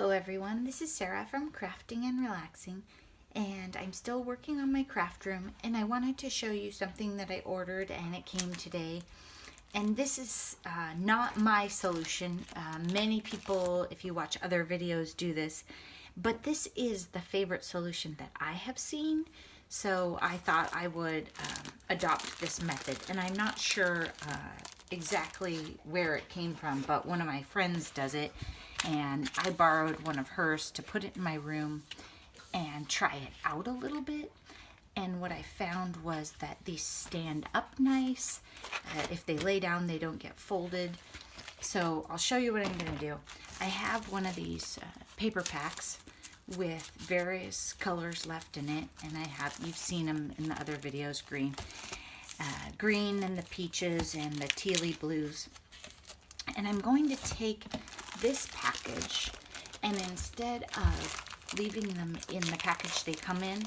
Hello everyone, this is Sarah from Crafting and Relaxing, and I'm still working on my craft room, and I wanted to show you something that I ordered and it came today. And this is not my solution. Many people, if you watch other videos, do this, but this is the favorite solution that I have seen. So I thought I would adopt this method, and I'm not sure exactly where it came from, but one of my friends does it, and I borrowed one of hers to put it in my room and try it out a little bit. And what I found was that these stand up nice. If they lay down, they don't get folded. So I'll show you what I'm going to do. I have one of these paper packs with various colors left in it, and you've seen them in the other videos, green and the peaches and the tealy blues. And I'm going to take this package, and instead of leaving them in the package they come in,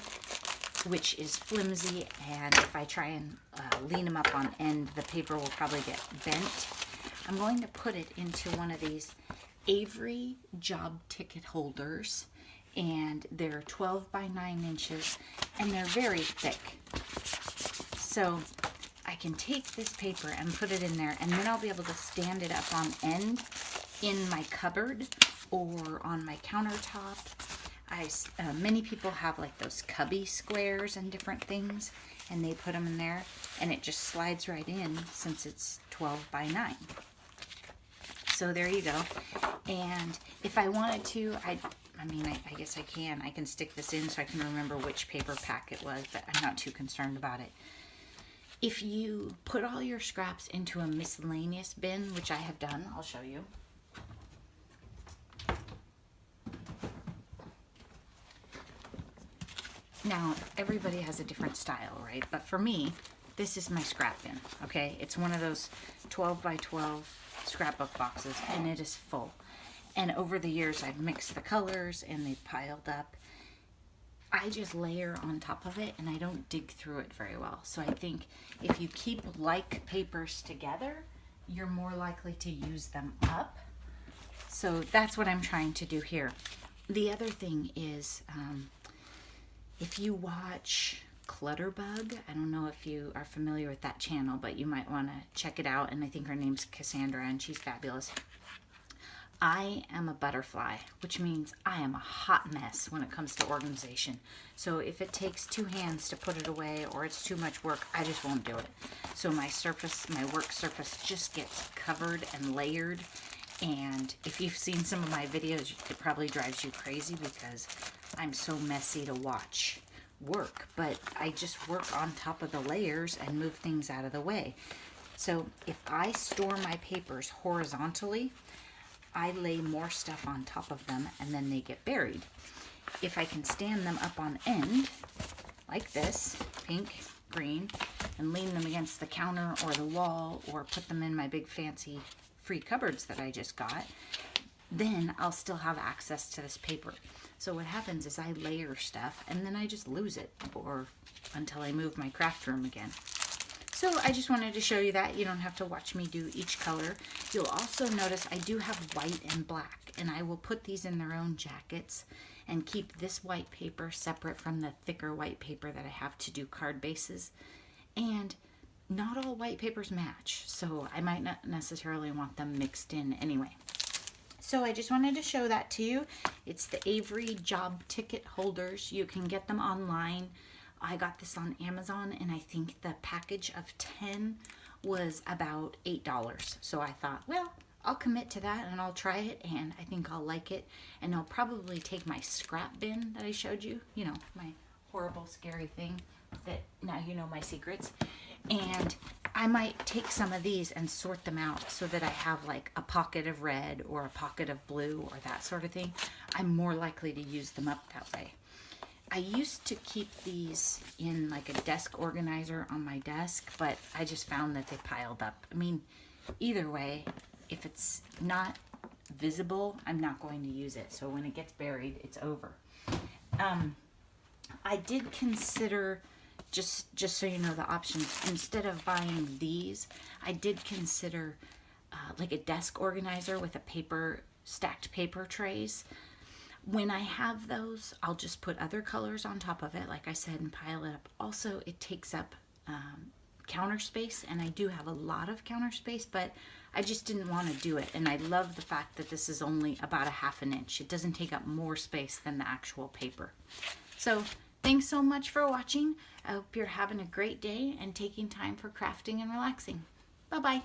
which is flimsy, and if I try and lean them up on end, the paper will probably get bent, I'm going to put it into one of these Avery job ticket holders, and they're 12 by 9 inches, and they're very thick. So I can take this paper and put it in there, and then I'll be able to stand it up on end in my cupboard or on my countertop. Many people have like those cubby squares and different things, and they put them in there, and it just slides right in since it's 12 by 9. So there you go. And if I wanted to, I guess I can stick this in so I can remember which paper pack it was, but I'm not too concerned about it. If you put all your scraps into a miscellaneous bin, which I have done, I'll show you. Now, everybody has a different style, right? But for me, this is my scrap bin, okay? It's one of those 12 by 12 scrapbook boxes, and it is full. And over the years, I've mixed the colors, and they've piled up. I just layer on top of it, and I don't dig through it very well. So I think if you keep like papers together, you're more likely to use them up. So that's what I'm trying to do here. The other thing is, if you watch Clutterbug, I don't know if you are familiar with that channel, but you might want to check it out. And I think her name's Cassandra, and she's fabulous. I am a butterfly, which means I am a hot mess when it comes to organization. So if it takes 2 hands to put it away, or it's too much work, I just won't do it. So my work surface just gets covered and layered. And if you've seen some of my videos, it probably drives you crazy because I'm so messy to watch work. But I just work on top of the layers and move things out of the way. So if I store my papers horizontally, I lay more stuff on top of them, and then they get buried. If I can stand them up on end, like this, pink, green, and lean them against the counter or the wall, or put them in my big fancy free cupboards that I just got, then I'll still have access to this paper. So what happens is I layer stuff, and then I just lose it, or until I move my craft room again. So I just wanted to show you that. You don't have to watch me do each color. You'll also notice I do have white and black, and I will put these in their own jackets and keep this white paper separate from the thicker white paper that I have to do card bases. And not all white papers match, so I might not necessarily want them mixed in anyway. So I just wanted to show that to you. It's the Avery job ticket holders. You can get them online. I got this on Amazon, and I think the package of 10 was about $8. So I thought, well, I'll commit to that, and I'll try it, and I think I'll like it. And I'll probably take my scrap bin that I showed you, my horrible, scary thing that now you know my secrets. And I might take some of these and sort them out so that I have like a pocket of red or a pocket of blue or that sort of thing. I'm more likely to use them up that way. I used to keep these in like a desk organizer on my desk, but I just found that they piled up. I mean, either way, if it's not visible, I'm not going to use it. So when it gets buried, it's over. I did consider, just so you know the options, instead of buying these, I did consider like a desk organizer with a stacked paper trays. When I have those, I'll just put other colors on top of it, like I said, and pile it up. Also, it takes up counter space, and I do have a lot of counter space, but I just didn't want to do it. And I love the fact that this is only about a 1/2 inch. It doesn't take up more space than the actual paper. So thanks so much for watching. I hope you're having a great day and taking time for crafting and relaxing. Bye-bye.